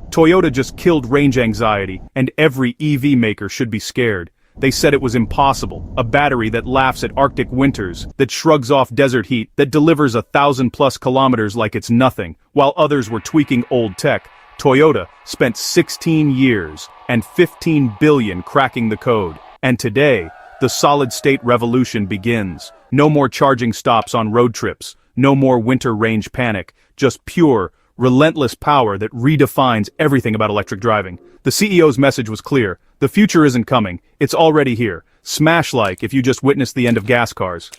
Toyota just killed range anxiety, and every EV maker should be scared. They said it was impossible, a battery that laughs at Arctic winters, that shrugs off desert heat, that delivers 1,000+ kilometers like it's nothing, while others were tweaking old tech. Toyota spent 16 years and 15 billion cracking the code. And today, the solid-state revolution begins. No more charging stops on road trips, no more winter range panic, just pure, relentless power that redefines everything about electric driving. The CEO's message was clear: the future isn't coming, it's already here. Smash like if you just witnessed the end of gas cars.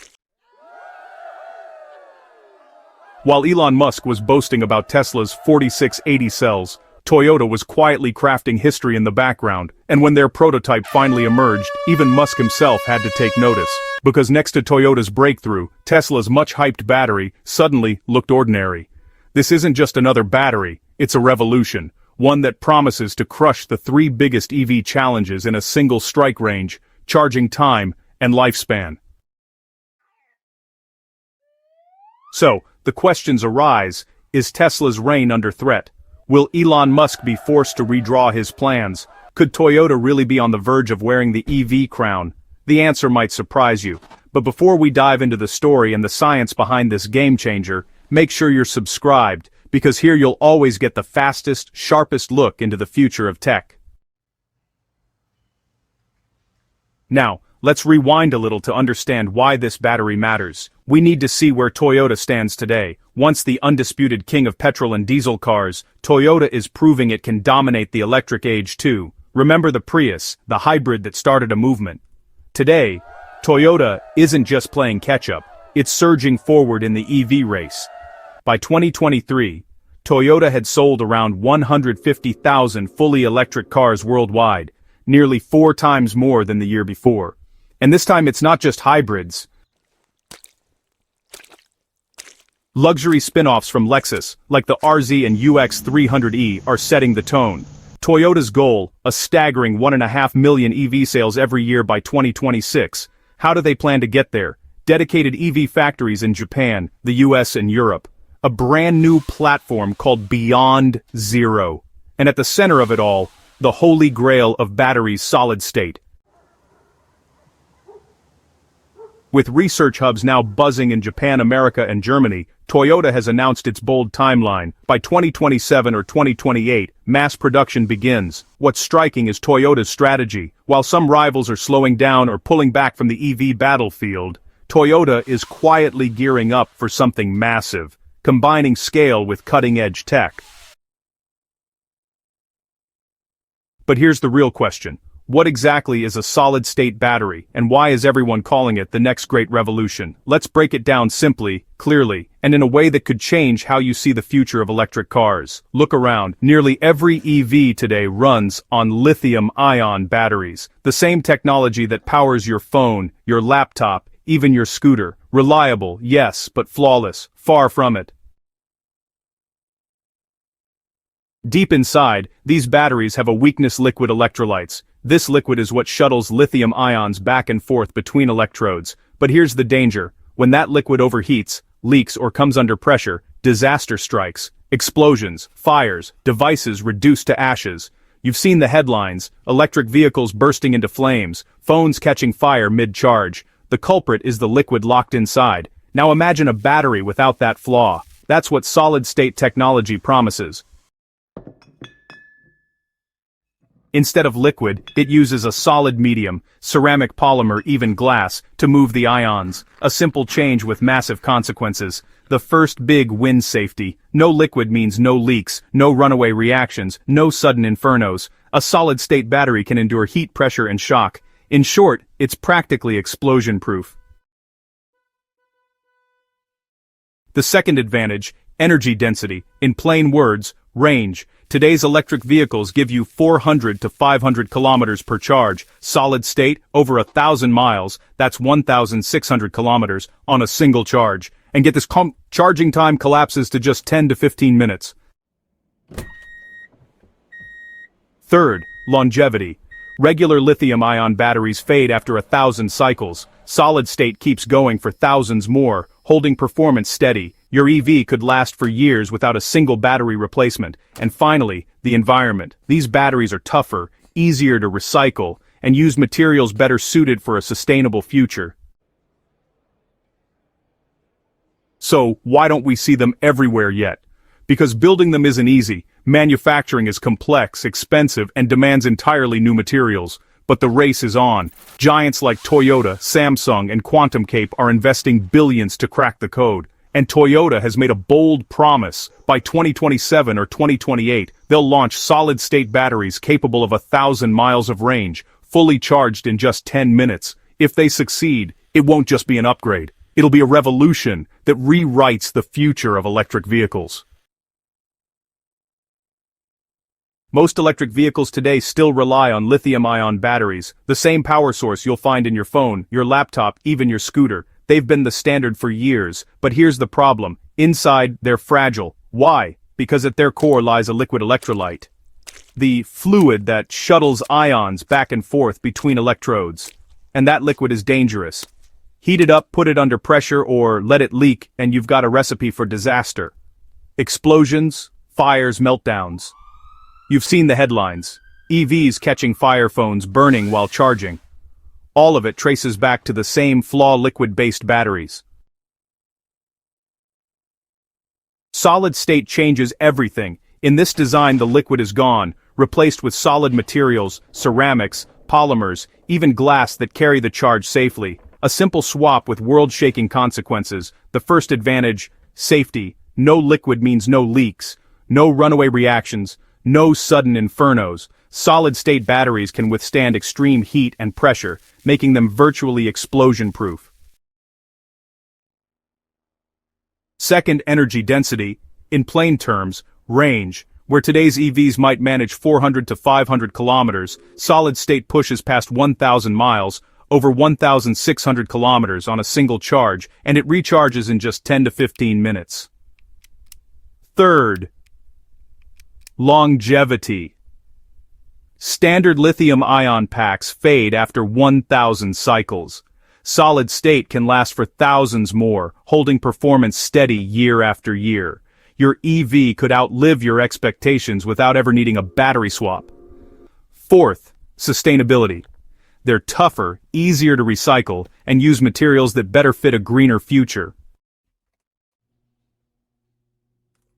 While Elon Musk was boasting about Tesla's 4680 cells, Toyota was quietly crafting history in the background, and when their prototype finally emerged, even Musk himself had to take notice. Because next to Toyota's breakthrough, Tesla's much-hyped battery suddenly looked ordinary. This isn't just another battery, it's a revolution, one that promises to crush the three biggest EV challenges in a single strike range: charging time and lifespan. So, the questions arise: is Tesla's reign under threat? Will Elon Musk be forced to redraw his plans? Could Toyota really be on the verge of wearing the EV crown? The answer might surprise you. But before we dive into the story and the science behind this game changer, make sure you're subscribed, because here you'll always get the fastest, sharpest look into the future of tech. Now, let's rewind a little to understand why this battery matters. We need to see where Toyota stands today. Once the undisputed king of petrol and diesel cars, Toyota is proving it can dominate the electric age too. Remember the Prius, the hybrid that started a movement. Today, Toyota isn't just playing catch-up, it's surging forward in the EV race. By 2023, Toyota had sold around 150,000 fully electric cars worldwide, nearly 4 times more than the year before. And this time it's not just hybrids. Luxury spin-offs from Lexus, like the RZ and UX 300e, are setting the tone. Toyota's goal, a staggering 1.5 million EV sales every year by 2026. How do they plan to get there? Dedicated EV factories in Japan, the US and Europe. A brand new platform called Beyond Zero. And at the center of it all, the holy grail of batteries solid state. With research hubs now buzzing in Japan, America, and Germany, Toyota has announced its bold timeline. By 2027 or 2028, mass production begins. What's striking is Toyota's strategy. While some rivals are slowing down or pulling back from the EV battlefield, Toyota is quietly gearing up for something massive, combining scale with cutting-edge tech. But here's the real question. What exactly is a solid-state battery, and why is everyone calling it the next great revolution? Let's break it down simply, clearly, and in a way that could change how you see the future of electric cars. Look around. Nearly every EV today runs on lithium-ion batteries, the same technology that powers your phone, your laptop, even your scooter. Reliable, yes, but flawless. Far from it. Deep inside, these batteries have a weakness: liquid electrolytes. This liquid is what shuttles lithium ions back and forth between electrodes. But here's the danger. When that liquid overheats, leaks, or comes under pressure, disaster strikes. Explosions, fires, devices reduced to ashes. You've seen the headlines: electric vehicles bursting into flames, phones catching fire mid-charge. The culprit is the liquid locked inside. Now imagine a battery without that flaw. That's what solid-state technology promises. Instead of liquid, it uses a solid medium, ceramic, polymer, even glass, to move the ions. A simple change with massive consequences. The first big win: safety. No liquid means no leaks, no runaway reactions, no sudden infernos. A solid-state battery can endure heat, pressure, and shock. In short, it's practically explosion-proof. The second advantage: energy density. In plain words, range. Today's electric vehicles give you 400 to 500 kilometers per charge. Solid state, over 1,000 miles, that's 1,600 kilometers, on a single charge. And get this, charging time collapses to just 10 to 15 minutes. Third, longevity. Regular lithium-ion batteries fade after 1,000 cycles. Solid state keeps going for thousands more, holding performance steady. Your EV could last for years without a single battery replacement. And finally, the environment. These batteries are tougher, easier to recycle, and use materials better suited for a sustainable future. So, why don't we see them everywhere yet? Because building them isn't easy, manufacturing is complex, expensive, and demands entirely new materials. But the race is on. Giants like Toyota, Samsung, and Quantum Cape are investing billions to crack the code. And Toyota has made a bold promise. By 2027 or 2028, they'll launch solid-state batteries capable of 1,000 miles of range, fully charged in just 10 minutes. If they succeed, it won't just be an upgrade. It'll be a revolution that rewrites the future of electric vehicles. Most electric vehicles today still rely on lithium-ion batteries, the same power source you'll find in your phone, your laptop, even your scooter. They've been the standard for years, but here's the problem. Inside, they're fragile. Why? Because at their core lies a liquid electrolyte. The fluid that shuttles ions back and forth between electrodes. And that liquid is dangerous. Heat it up, put it under pressure, or let it leak, and you've got a recipe for disaster. Explosions, fires, meltdowns. You've seen the headlines. EVs catching fire, phones burning while charging. All of it traces back to the same flawed liquid-based batteries. Solid state changes everything. In this design, the liquid is gone, replaced with solid materials, ceramics, polymers, even glass that carry the charge safely. A simple swap with world-shaking consequences. The first advantage, safety. No liquid means no leaks, no runaway reactions, no sudden infernos. Solid-state batteries can withstand extreme heat and pressure, making them virtually explosion-proof. Second, energy density. In plain terms, range. Where today's EVs might manage 400 to 500 kilometers, solid-state pushes past 1,000 miles, over 1,600 kilometers on a single charge, and it recharges in just 10 to 15 minutes. Third, longevity. Standard lithium-ion packs fade after 1,000 cycles. Solid state can last for thousands more, holding performance steady year after year. Your EV could outlive your expectations without ever needing a battery swap. Fourth, sustainability. They're tougher, easier to recycle, and use materials that better fit a greener future.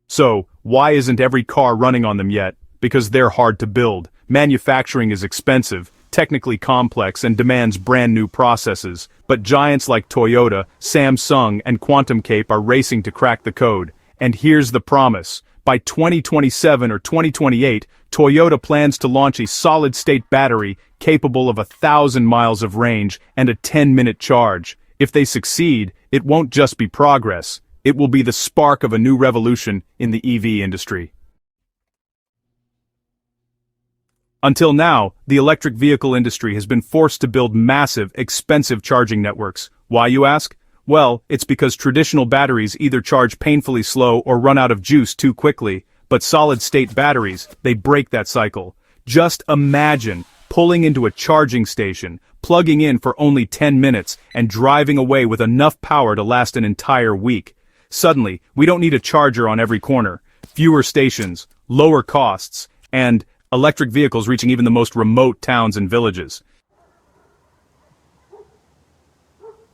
So, why isn't every car running on them yet? Because they're hard to build. Manufacturing is expensive, technically complex, and demands brand new processes. But giants like Toyota, Samsung, and Quantum Cape are racing to crack the code. And here's the promise. By 2027 or 2028, Toyota plans to launch a solid-state battery capable of 1,000 miles of range and a 10-minute charge. If they succeed, it won't just be progress. It will be the spark of a new revolution in the EV industry. Until now, the electric vehicle industry has been forced to build massive, expensive charging networks. Why, you ask? Well, it's because traditional batteries either charge painfully slow or run out of juice too quickly. But solid-state batteries, they break that cycle. Just imagine pulling into a charging station, plugging in for only 10 minutes, and driving away with enough power to last an entire week. Suddenly, we don't need a charger on every corner. Fewer stations, lower costs, and electric vehicles reaching even the most remote towns and villages.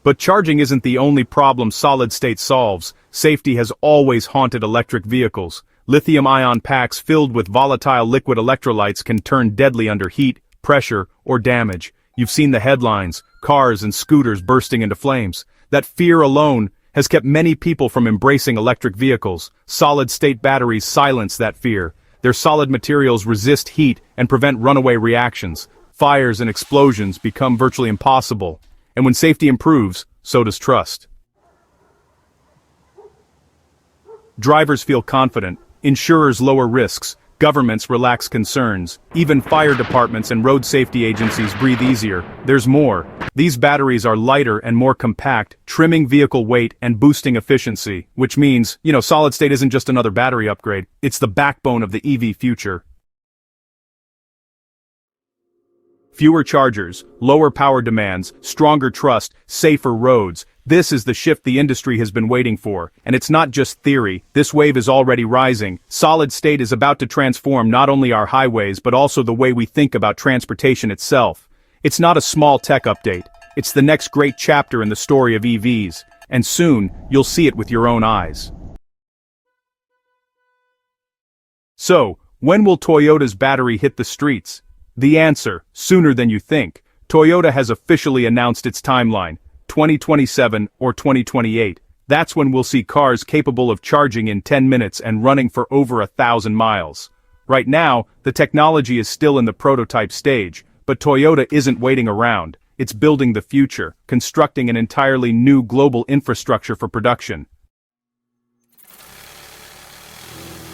But charging isn't the only problem solid-state solves. Safety has always haunted electric vehicles. Lithium-ion packs filled with volatile liquid electrolytes can turn deadly under heat, pressure, or damage. You've seen the headlines, cars and scooters bursting into flames. That fear alone has kept many people from embracing electric vehicles. Solid-state batteries silence that fear. Their solid materials resist heat and prevent runaway reactions. Fires and explosions become virtually impossible. And when safety improves, so does trust. Drivers feel confident, insurers lower risks, governments relax concerns, even fire departments and road safety agencies breathe easier. There's more. These batteries are lighter and more compact, trimming vehicle weight and boosting efficiency, which means, solid state isn't just another battery upgrade, it's the backbone of the EV future. Fewer chargers, lower power demands, stronger trust, safer roads. This is the shift the industry has been waiting for, and it's not just theory, this wave is already rising. Solid state is about to transform not only our highways but also the way we think about transportation itself. It's not a small tech update, it's the next great chapter in the story of EVs, and soon, you'll see it with your own eyes. So, when will Toyota's battery hit the streets? The answer, sooner than you think. Toyota has officially announced its timeline, 2027 or 2028. That's when we'll see cars capable of charging in 10 minutes and running for over 1,000 miles. Right now, the technology is still in the prototype stage, but Toyota isn't waiting around. It's building the future, constructing an entirely new global infrastructure for production.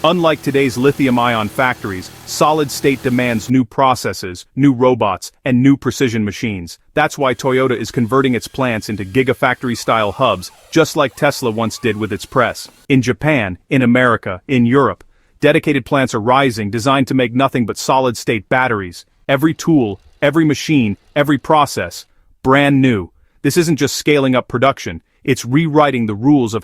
Unlike today's lithium-ion factories, solid-state demands new processes, new robots, and new precision machines. That's why Toyota is converting its plants into gigafactory-style hubs, just like Tesla once did with its press. In Japan, in America, in Europe, dedicated plants are rising, designed to make nothing but solid-state batteries. Every tool, every machine, every process, brand new. This isn't just scaling up production, it's rewriting the rules of